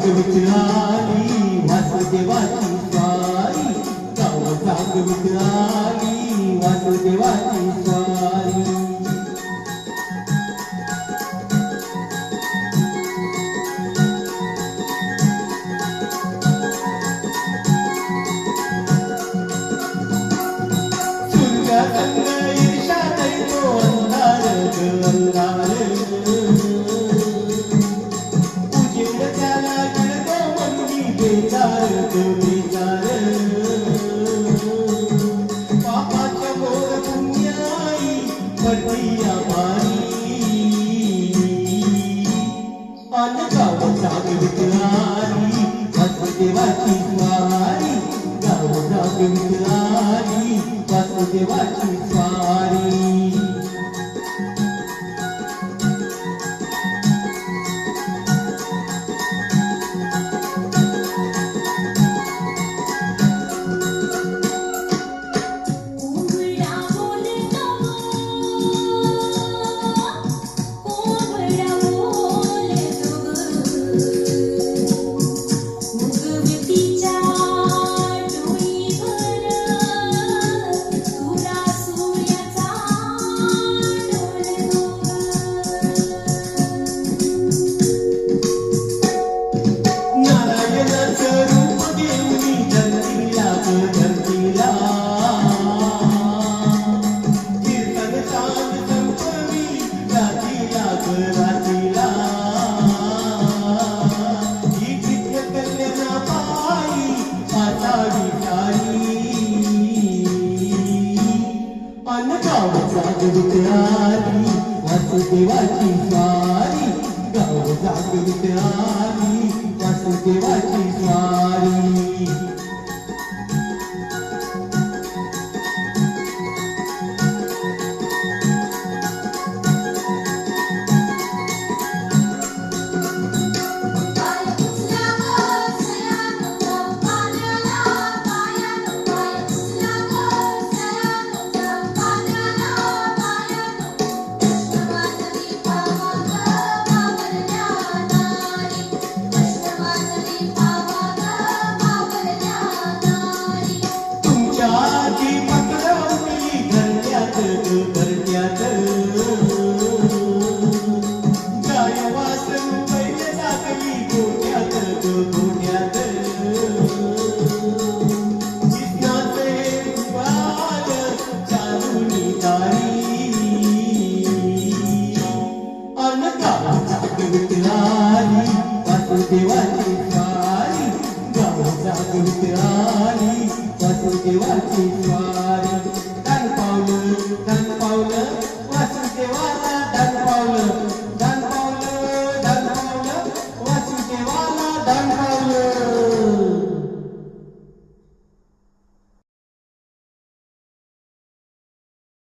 विठ्ठलाली वासुदेवाची स्वारी, गाव जाग विठ्ठलाली वासुदेवाची स्वारी. सूर्या संग ईर्षा दैतो अंधार अंधार, पापाच्या मोर पुण्याई पडतीया मारी, अन गाव जाग विठ्ठलाली वासुदेवाची स्वारी, गाव जाग विठ्ठलाली वासुदेवाची स्वारी. विठ्ठलाली वासुदेवाची स्वारी, गाव जाग विठ्ठलाली वासुदेवाची स्वारी. विठ्ठलाली वासुदेवाची स्वारी, गाव जाग विठ्ठलाली वासुदेवाची स्वारी. तन पावलं वासुदेवाला